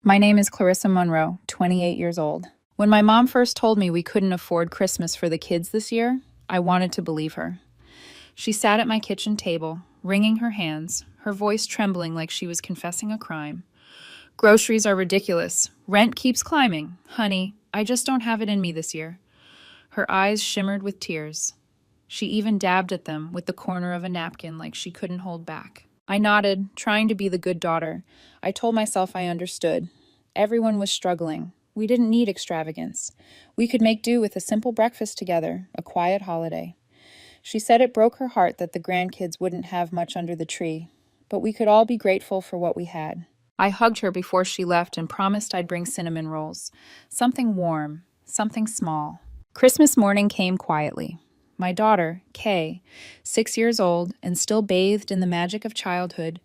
My name is Clarissa Monroe, 28 years old. When my mom first told me we couldn't afford Christmas for the kids this year, I wanted to believe her. She sat at my kitchen table, wringing her hands, her voice trembling like she was confessing a crime. Groceries are ridiculous. Rent keeps climbing. Honey, I just don't have it in me this year. Her eyes shimmered with tears. She even dabbed at them with the corner of a napkin like she couldn't hold back. I nodded, trying to be the good daughter. I told myself I understood. Everyone was struggling. We didn't need extravagance. We could make do with a simple breakfast together, a quiet holiday. She said it broke her heart that the grandkids wouldn't have much under the tree, but we could all be grateful for what we had. I hugged her before she left and promised I'd bring cinnamon rolls. Something warm, something small. Christmas morning came quietly. My daughter, Kay, 6 years old and still bathed in the magic of childhood,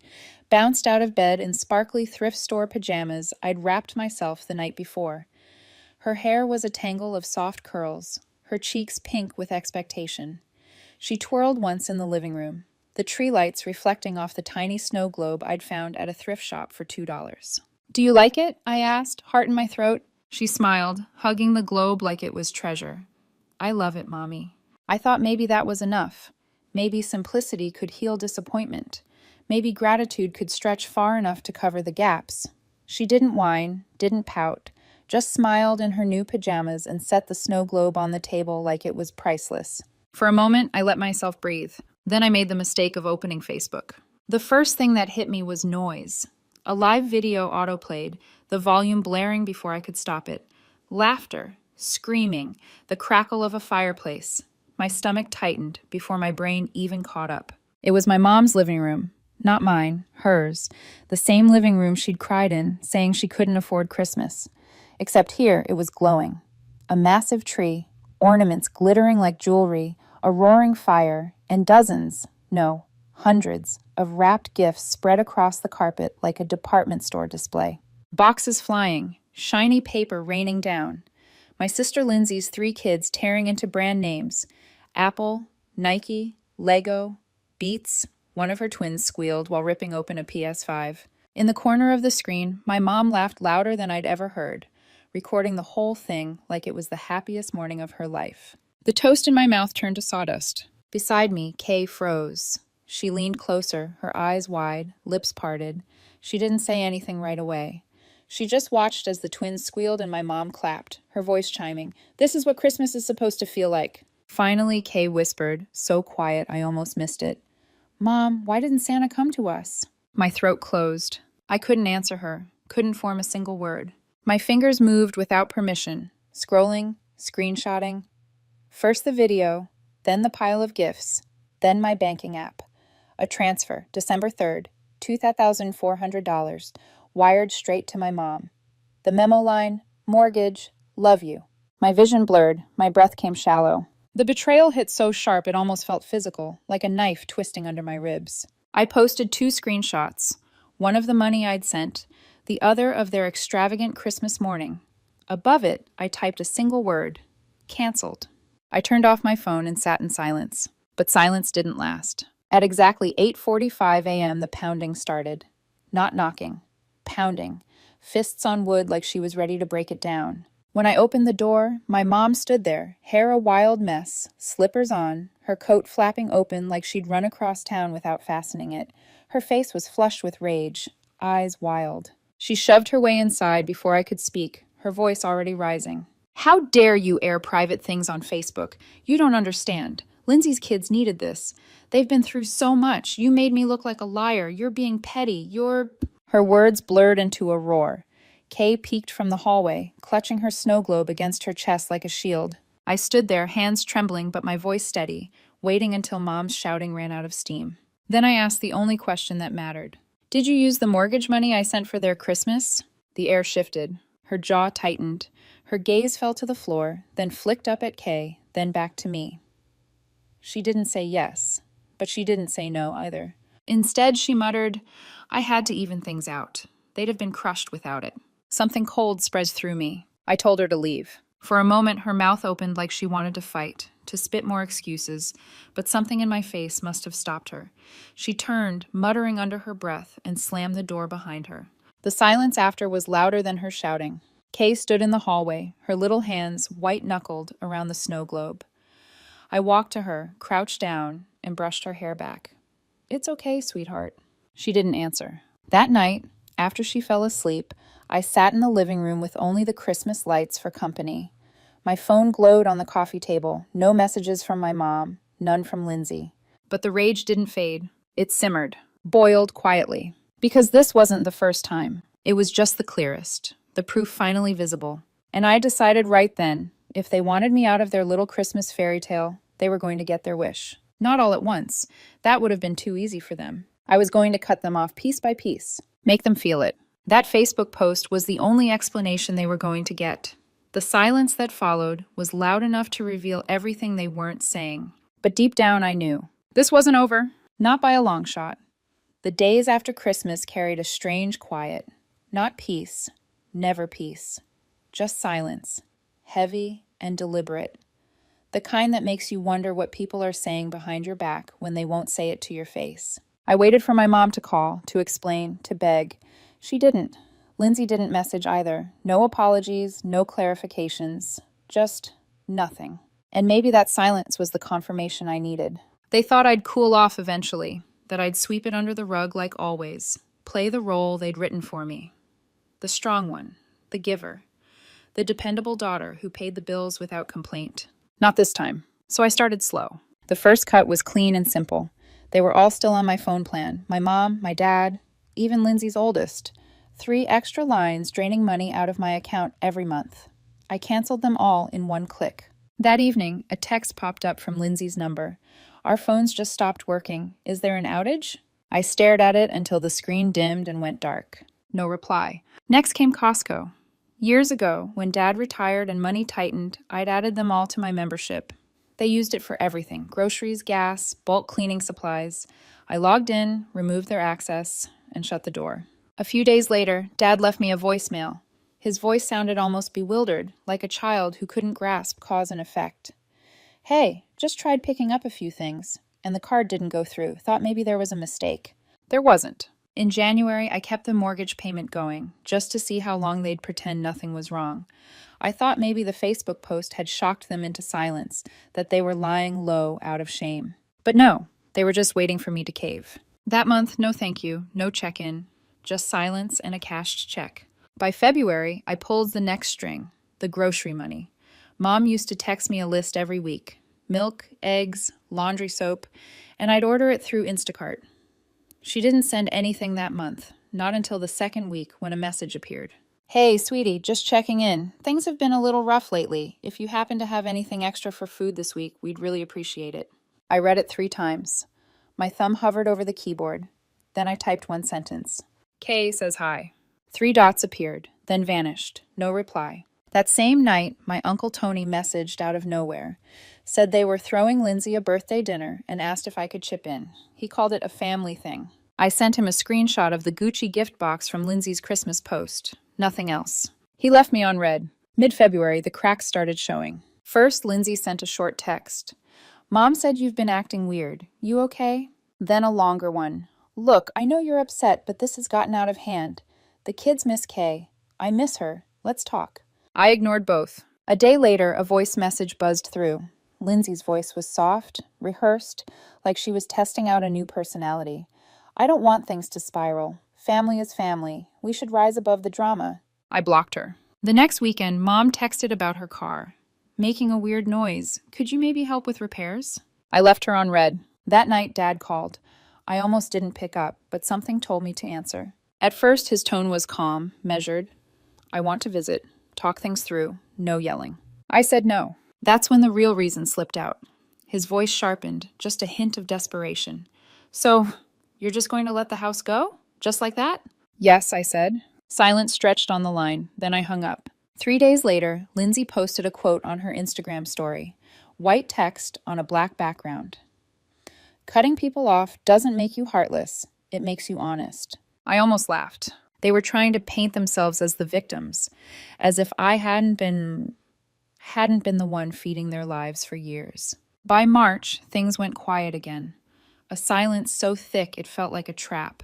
bounced out of bed in sparkly thrift store pajamas I'd wrapped myself the night before. Her hair was a tangle of soft curls, her cheeks pink with expectation. She twirled once in the living room, the tree lights reflecting off the tiny snow globe I'd found at a thrift shop for $2. "Do you like it?" I asked, heart in my throat. She smiled, hugging the globe like it was treasure. "I love it, Mommy." I thought maybe that was enough. Maybe simplicity could heal disappointment. Maybe gratitude could stretch far enough to cover the gaps. She didn't whine, didn't pout, just smiled in her new pajamas and set the snow globe on the table like it was priceless. For a moment, I let myself breathe. Then I made the mistake of opening Facebook. The first thing that hit me was noise. A live video autoplayed, the volume blaring before I could stop it. Laughter, screaming, the crackle of a fireplace. My stomach tightened before my brain even caught up. It was my mom's living room, not mine, hers, the same living room she'd cried in, saying she couldn't afford Christmas. Except here, it was glowing. A massive tree, ornaments glittering like jewelry, a roaring fire, and dozens, no, hundreds, of wrapped gifts spread across the carpet like a department store display. Boxes flying, shiny paper raining down. My sister Lindsay's 3 kids tearing into brand names: Apple, Nike, Lego, Beats. One of her twins squealed while ripping open a PS5. In the corner of the screen, my mom laughed louder than I'd ever heard, recording the whole thing like it was the happiest morning of her life. The toast in my mouth turned to sawdust. Beside me, Kay froze. She leaned closer, her eyes wide, lips parted. She didn't say anything right away. She just watched as the twins squealed and my mom clapped, her voice chiming. "This is what Christmas is supposed to feel like." Finally, Kay whispered, so quiet I almost missed it. "Mom, why didn't Santa come to us?" My throat closed. I couldn't answer her, couldn't form a single word. My fingers moved without permission, scrolling, screenshotting. First the video, then the pile of gifts, then my banking app. A transfer, December 3rd, $2,400, wired straight to my mom. The memo line, "Mortgage, love you." My vision blurred, my breath came shallow. The betrayal hit so sharp it almost felt physical, like a knife twisting under my ribs. I posted 2 screenshots, one of the money I'd sent, the other of their extravagant Christmas morning. Above it, I typed a single word: canceled. I turned off my phone and sat in silence. But silence didn't last. At exactly 8:45 a.m., the pounding started. Not knocking. Pounding. Fists on wood like she was ready to break it down. When I opened the door, my mom stood there, hair a wild mess, slippers on, her coat flapping open like she'd run across town without fastening it. Her face was flushed with rage, eyes wild. She shoved her way inside before I could speak, her voice already rising. "How dare you air private things on Facebook? You don't understand. Lindsay's kids needed this. They've been through so much. You made me look like a liar. You're being petty. You're—" Her words blurred into a roar. Kay peeked from the hallway, clutching her snow globe against her chest like a shield. I stood there, hands trembling but my voice steady, waiting until Mom's shouting ran out of steam. Then I asked the only question that mattered. "Did you use the mortgage money I sent for their Christmas?" The air shifted. Her jaw tightened. Her gaze fell to the floor, then flicked up at Kay, then back to me. She didn't say yes, but she didn't say no either. Instead, she muttered, "I had to even things out. They'd have been crushed without it." Something cold spread through me. I told her to leave. For a moment, her mouth opened like she wanted to fight, to spit more excuses, but something in my face must have stopped her. She turned, muttering under her breath, and slammed the door behind her. The silence after was louder than her shouting. Kay stood in the hallway, her little hands white-knuckled around the snow globe. I walked to her, crouched down, and brushed her hair back. "It's okay, sweetheart." She didn't answer. That night, after she fell asleep, I sat in the living room with only the Christmas lights for company. My phone glowed on the coffee table, no messages from my mom, none from Lindsay. But the rage didn't fade. It simmered, boiled quietly. Because this wasn't the first time. It was just the clearest, the proof finally visible. And I decided right then, if they wanted me out of their little Christmas fairy tale, they were going to get their wish. Not all at once. That would have been too easy for them. I was going to cut them off piece by piece, make them feel it. That Facebook post was the only explanation they were going to get. The silence that followed was loud enough to reveal everything they weren't saying. But deep down I knew. This wasn't over. Not by a long shot. The days after Christmas carried a strange quiet. Not peace. Never peace. Just silence. Heavy and deliberate. The kind that makes you wonder what people are saying behind your back when they won't say it to your face. I waited for my mom to call, to explain, to beg. She didn't. Lindsay didn't message either. No apologies, no clarifications. Just nothing. And maybe that silence was the confirmation I needed. They thought I'd cool off eventually, that I'd sweep it under the rug like always, play the role they'd written for me. The strong one, the giver, the dependable daughter who paid the bills without complaint. Not this time. So I started slow. The first cut was clean and simple. They were all still on my phone plan. My mom, my dad, even Lindsay's oldest. 3 extra lines draining money out of my account every month. I canceled them all in one click. That evening, a text popped up from Lindsay's number. "Our phones just stopped working. Is there an outage?" I stared at it until the screen dimmed and went dark. No reply. Next came Costco. Years ago, when Dad retired and money tightened, I'd added them all to my membership. They used it for everything: groceries, gas, bulk cleaning supplies. I logged in, removed their access, and shut the door. A few days later, Dad left me a voicemail. His voice sounded almost bewildered, like a child who couldn't grasp cause and effect. "Hey, just tried picking up a few things, and the card didn't go through. Thought maybe there was a mistake." There wasn't. In January, I kept the mortgage payment going, just to see how long they'd pretend nothing was wrong. I thought maybe the Facebook post had shocked them into silence, that they were lying low out of shame. But no, they were just waiting for me to cave. That month, no thank you, no check-in, just silence and a cashed check. By February, I pulled the next string, the grocery money. Mom used to text me a list every week: milk, eggs, laundry soap, and I'd order it through Instacart. She didn't send anything that month, not until the second week when a message appeared. "Hey, sweetie, just checking in. Things have been a little rough lately. If you happen to have anything extra for food this week, we'd really appreciate it." I read it 3 times. My thumb hovered over the keyboard. Then I typed one sentence. "Kay says hi." 3 dots appeared, then vanished. No reply. That same night, my Uncle Tony messaged out of nowhere. Said they were throwing Lindsay a birthday dinner and asked if I could chip in. He called it a family thing. I sent him a screenshot of the Gucci gift box from Lindsay's Christmas post. Nothing else. He left me on red. Mid-February, the cracks started showing. First, Lindsay sent a short text. "Mom said you've been acting weird. You okay?" Then a longer one. "Look, I know you're upset, but this has gotten out of hand. The kids miss Kay. I miss her. Let's talk." I ignored both. A day later, a voice message buzzed through. Lindsay's voice was soft, rehearsed, like she was testing out a new personality. "I don't want things to spiral. Family is family. We should rise above the drama." I blocked her. The next weekend, Mom texted about her car. "Making a weird noise. Could you maybe help with repairs?" I left her on red. That night, Dad called. I almost didn't pick up, but something told me to answer. At first, his tone was calm, measured. "I want to visit. Talk things through. No yelling." I said no. That's when the real reason slipped out. His voice sharpened, just a hint of desperation. "So, you're just going to let the house go? Just like that?" "Yes," I said. Silence stretched on the line, then I hung up. 3 days later, Lindsay posted a quote on her Instagram story. White text on a black background. "Cutting people off doesn't make you heartless. It makes you honest." I almost laughed. They were trying to paint themselves as the victims, as if I hadn't been the one feeding their lives for years. By March, things went quiet again. A silence so thick it felt like a trap.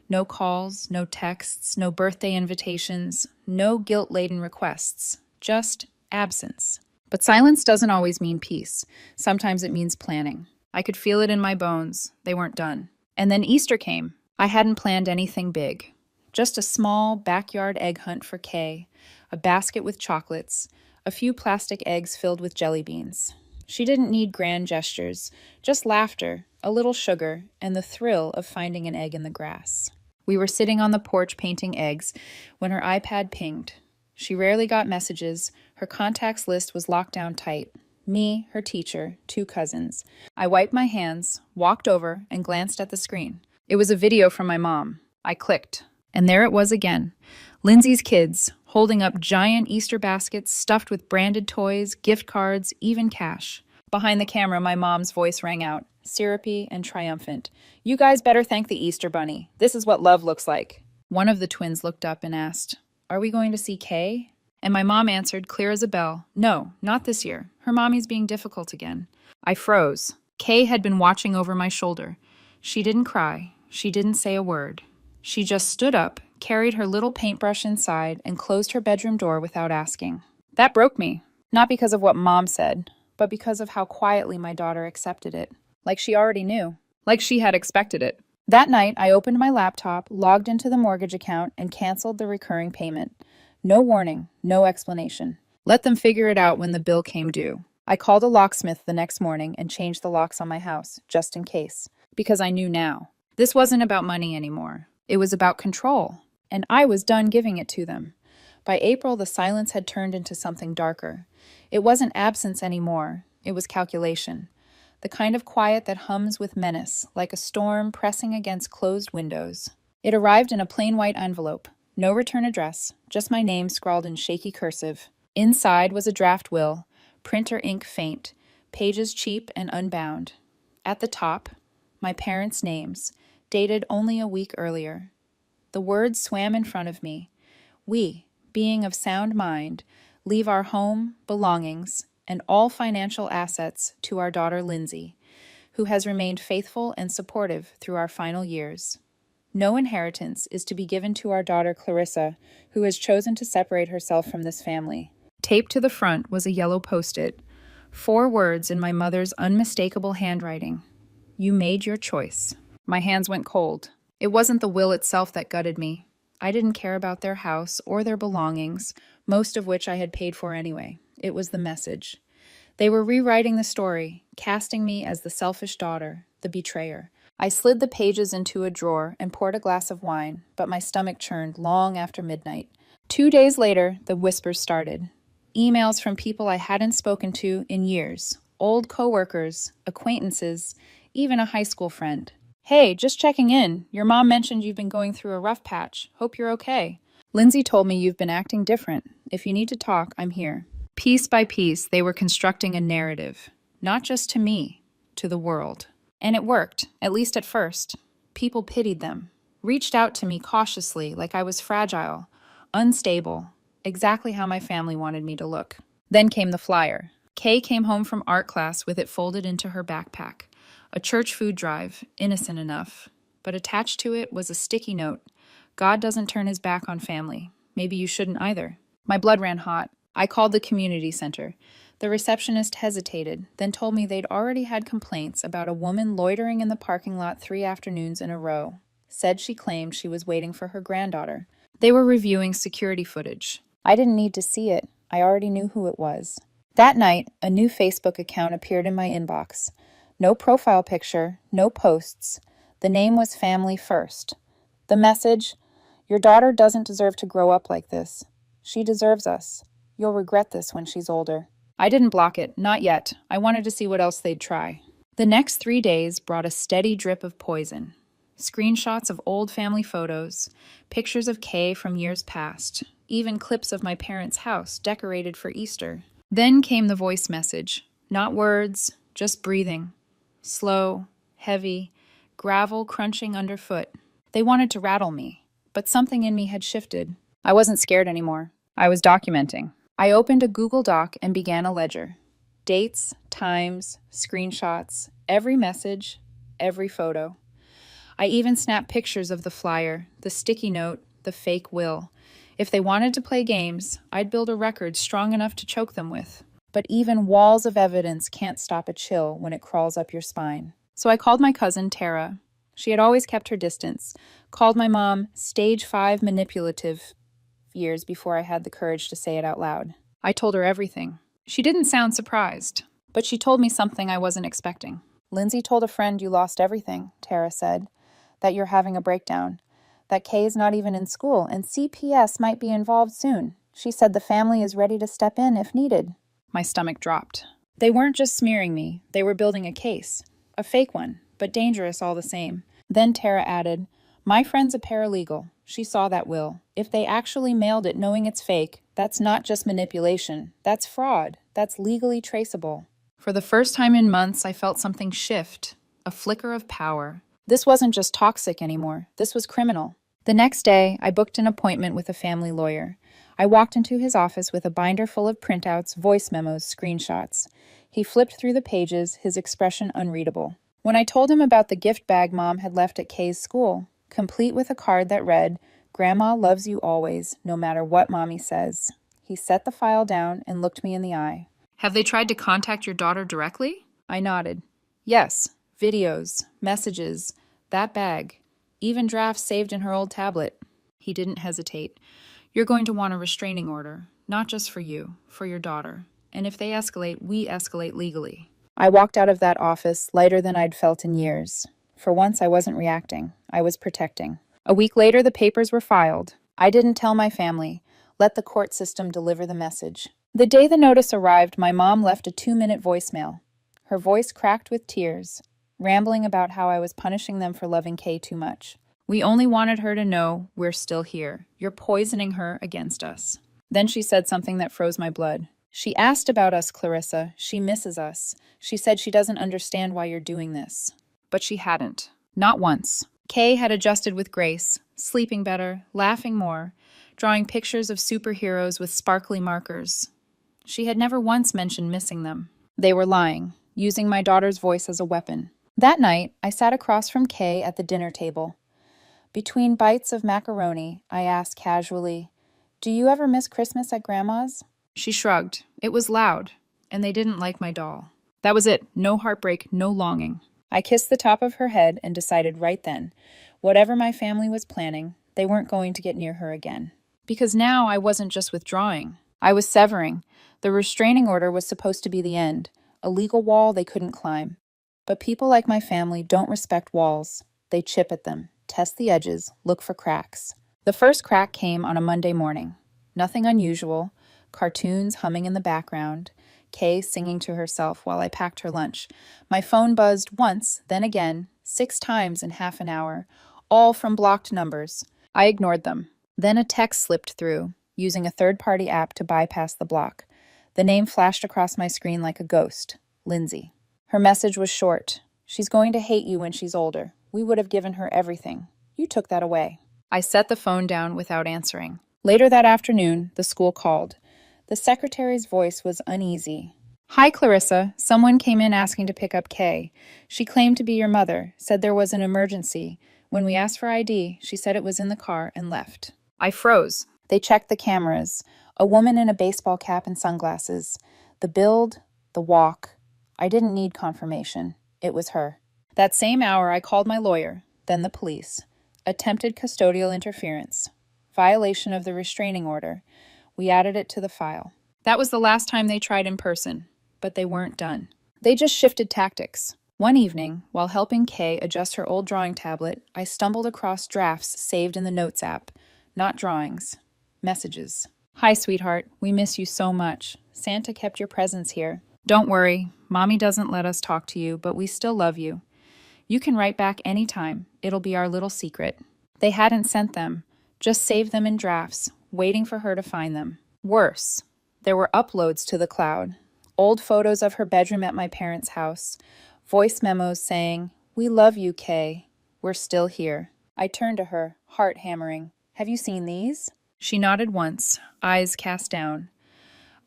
No calls, no texts, no birthday invitations, no guilt-laden requests, just absence. But silence doesn't always mean peace. Sometimes it means planning. I could feel it in my bones. They weren't done. And then Easter came. I hadn't planned anything big. Just a small backyard egg hunt for Kay, a basket with chocolates, a few plastic eggs filled with jelly beans. She didn't need grand gestures, just laughter, a little sugar, and the thrill of finding an egg in the grass. We were sitting on the porch painting eggs when her iPad pinged. She rarely got messages. Her contacts list was locked down tight. Me, her teacher, 2 cousins. I wiped my hands, walked over, and glanced at the screen. It was a video from my mom. I clicked. And there it was again. Lindsay's kids, holding up giant Easter baskets stuffed with branded toys, gift cards, even cash. Behind the camera, my mom's voice rang out, syrupy and triumphant. "You guys better thank the Easter Bunny. This is what love looks like." One of the twins looked up and asked, "Are we going to see Kay?" And my mom answered, clear as a bell, "No, not this year. Her mommy's being difficult again." I froze. Kay had been watching over my shoulder. She didn't cry. She didn't say a word. She just stood up, carried her little paintbrush inside, and closed her bedroom door without asking. That broke me. Not because of what Mom said, but because of how quietly my daughter accepted it. Like she already knew. Like she had expected it. That night, I opened my laptop, logged into the mortgage account, and canceled the recurring payment. No warning, no explanation. Let them figure it out when the bill came due. I called a locksmith the next morning and changed the locks on my house, just in case. Because I knew now. This wasn't about money anymore. It was about control. And I was done giving it to them. By April, the silence had turned into something darker. It wasn't absence anymore. It was calculation. The kind of quiet that hums with menace, like a storm pressing against closed windows. It arrived in a plain white envelope. No return address, just my name scrawled in shaky cursive. Inside was a draft will, printer ink faint, pages cheap and unbound. At the top, my parents' names, dated only a week earlier. The words swam in front of me. We, being of sound mind, leave our home, belongings, and all financial assets to our daughter Lindsay, who has remained faithful and supportive through our final years. No inheritance is to be given to our daughter Clarissa, who has chosen to separate herself from this family. Taped to the front was a yellow post-it, 4 words in my mother's unmistakable handwriting. You made your choice. My hands went cold. It wasn't the will itself that gutted me. I didn't care about their house or their belongings, most of which I had paid for anyway. It was the message. They were rewriting the story, casting me as the selfish daughter, the betrayer. I slid the pages into a drawer and poured a glass of wine, but my stomach churned long after midnight. 2 days later, the whispers started. Emails from people I hadn't spoken to in years. Old coworkers, acquaintances, even a high school friend. "Hey, just checking in. Your mom mentioned you've been going through a rough patch. Hope you're okay. Lindsay told me you've been acting different. If you need to talk, I'm here." Piece by piece, they were constructing a narrative. Not just to me, to the world. And it worked, at least at first. People pitied them, reached out to me cautiously like I was fragile, unstable, exactly how my family wanted me to look. Then came the flyer. Kay came home from art class with it folded into her backpack. A church food drive, innocent enough. But attached to it was a sticky note. God doesn't turn his back on family. Maybe you shouldn't either. My blood ran hot. I called the community center. The receptionist hesitated, then told me they'd already had complaints about a woman loitering in the parking lot 3 afternoons in a row. Said she claimed she was waiting for her granddaughter. They were reviewing security footage. I didn't need to see it. I already knew who it was. That night, a new Facebook account appeared in my inbox. No profile picture, no posts. The name was Family First. The message, "Your daughter doesn't deserve to grow up like this. She deserves us. You'll regret this when she's older." I didn't block it, not yet. I wanted to see what else they'd try. The next 3 days brought a steady drip of poison. Screenshots of old family photos, pictures of Kay from years past, even clips of my parents' house decorated for Easter. Then came the voice message. Not words, just breathing. Slow, heavy, gravel crunching underfoot. They wanted to rattle me, but something in me had shifted. I wasn't scared anymore. I was documenting. I opened a Google Doc and began a ledger. Dates, times, screenshots, every message, every photo. I even snapped pictures of the flyer, the sticky note, the fake will. If they wanted to play games, I'd build a record strong enough to choke them with. But even walls of evidence can't stop a chill when it crawls up your spine. So I called my cousin, Tara. She had always kept her distance, called my mom stage 5 manipulative years before I had the courage to say it out loud. I told her everything. She didn't sound surprised, but she told me something I wasn't expecting. Lindsay told a friend you lost everything, Tara said, that you're having a breakdown, that Kay's not even in school, and CPS might be involved soon. She said the family is ready to step in if needed. My stomach dropped. They weren't just smearing me, they were building a case. A fake one, but dangerous all the same. Then Tara added, my friend's a paralegal. She saw that will. If they actually mailed it knowing it's fake, that's not just manipulation. That's fraud. That's legally traceable. For the first time in months, I felt something shift, a flicker of power. This wasn't just toxic anymore. This was criminal. The next day, I booked an appointment with a family lawyer. I walked into his office with a binder full of printouts, voice memos, screenshots. He flipped through the pages, his expression unreadable. When I told him about the gift bag Mom had left at Kay's school, complete with a card that read, Grandma loves you always, no matter what Mommy says, he set the file down and looked me in the eye. Have they tried to contact your daughter directly? I nodded. Yes, videos, messages, that bag, even drafts saved in her old tablet. He didn't hesitate. You're going to want a restraining order, not just for you, for your daughter. And if they escalate, we escalate legally. I walked out of that office lighter than I'd felt in years. For once, I wasn't reacting. I was protecting. A week later, the papers were filed. I didn't tell my family. Let the court system deliver the message. The day the notice arrived, my mom left a 2-minute voicemail. Her voice cracked with tears, rambling about how I was punishing them for loving Kay too much. We only wanted her to know we're still here. You're poisoning her against us. Then she said something that froze my blood. She asked about us, Clarissa. She misses us. She said she doesn't understand why you're doing this. But she hadn't. Not once. Kay had adjusted with grace, sleeping better, laughing more, drawing pictures of superheroes with sparkly markers. She had never once mentioned missing them. They were lying, using my daughter's voice as a weapon. That night, I sat across from Kay at the dinner table. Between bites of macaroni, I asked casually, do you ever miss Christmas at Grandma's? She shrugged. It was loud, and they didn't like my doll. That was it. No heartbreak, no longing. I kissed the top of her head and decided right then, whatever my family was planning, they weren't going to get near her again. Because now I wasn't just withdrawing. I was severing. The restraining order was supposed to be the end, a legal wall they couldn't climb. But people like my family don't respect walls. They chip at them, test the edges, look for cracks. The first crack came on a Monday morning. Nothing unusual. Cartoons humming in the background. Kay singing to herself while I packed her lunch. My phone buzzed once, then again, 6 times in half an hour, all from blocked numbers. I ignored them. Then a text slipped through, using a third-party app to bypass the block. The name flashed across my screen like a ghost. Lindsay. Her message was short. She's going to hate you when she's older. We would have given her everything. You took that away. I set the phone down without answering. Later that afternoon, the school called. The secretary's voice was uneasy. Hi, Clarissa. Someone came in asking to pick up Kay. She claimed to be your mother, said there was an emergency. When we asked for ID, she said it was in the car and left. I froze. They checked the cameras. A woman in a baseball cap and sunglasses. The build, the walk. I didn't need confirmation. It was her. That same hour, I called my lawyer, then the police. Attempted custodial interference. Violation of the restraining order. We added it to the file. That was the last time they tried in person, but they weren't done. They just shifted tactics. One evening, while helping Kay adjust her old drawing tablet, I stumbled across drafts saved in the Notes app. Not drawings. Messages. Hi, sweetheart. We miss you so much. Santa kept your presents here. Don't worry. Mommy doesn't let us talk to you, but we still love you. You can write back anytime. It'll be our little secret. They hadn't sent them, just saved them in drafts, waiting for her to find them. Worse, there were uploads to the cloud. Old photos of her bedroom at my parents' house. Voice memos saying, we love you, Kay. We're still here. I turned to her, heart hammering. Have you seen these? She nodded once, eyes cast down.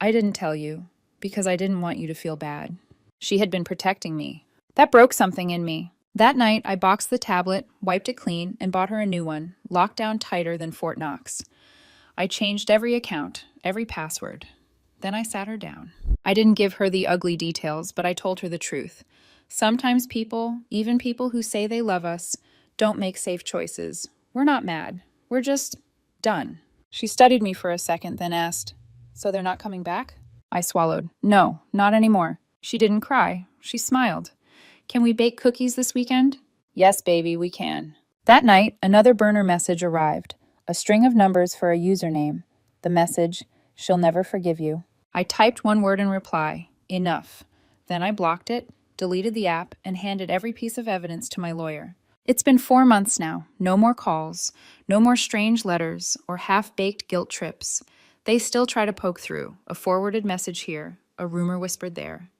I didn't tell you, because I didn't want you to feel bad. She had been protecting me. That broke something in me. That night, I boxed the tablet, wiped it clean, and bought her a new one, locked down tighter than Fort Knox. I changed every account, every password. Then I sat her down. I didn't give her the ugly details, but I told her the truth. Sometimes people, even people who say they love us, don't make safe choices. We're not mad. We're just done. She studied me for a second, then asked, "So they're not coming back?" I swallowed. "No, not anymore." She didn't cry. She smiled. "Can we bake cookies this weekend?" "Yes, baby, we can." That night, another burner message arrived. A string of numbers for a username. The message, "She'll never forgive you." I typed one word in reply, "Enough." Then I blocked it, deleted the app, and handed every piece of evidence to my lawyer. It's been 4 months now. No more calls, no more strange letters or half-baked guilt trips. They still try to poke through, a forwarded message here, a rumor whispered there.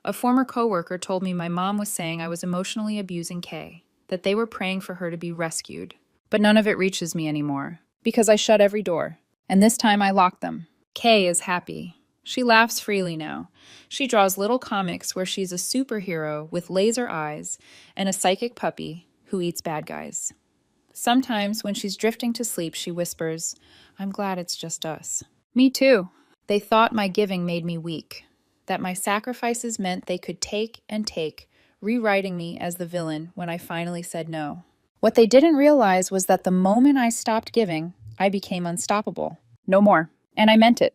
A former coworker told me my mom was saying I was emotionally abusing Kay, that they were praying for her to be rescued. But none of it reaches me anymore, because I shut every door. And this time I locked them. Kay is happy. She laughs freely now. She draws little comics where she's a superhero with laser eyes and a psychic puppy who eats bad guys. Sometimes when she's drifting to sleep, she whispers, "I'm glad it's just us." Me too. They thought my giving made me weak, that my sacrifices meant they could take and take, rewriting me as the villain when I finally said no. What they didn't realize was that the moment I stopped giving, I became unstoppable. No more. And I meant it.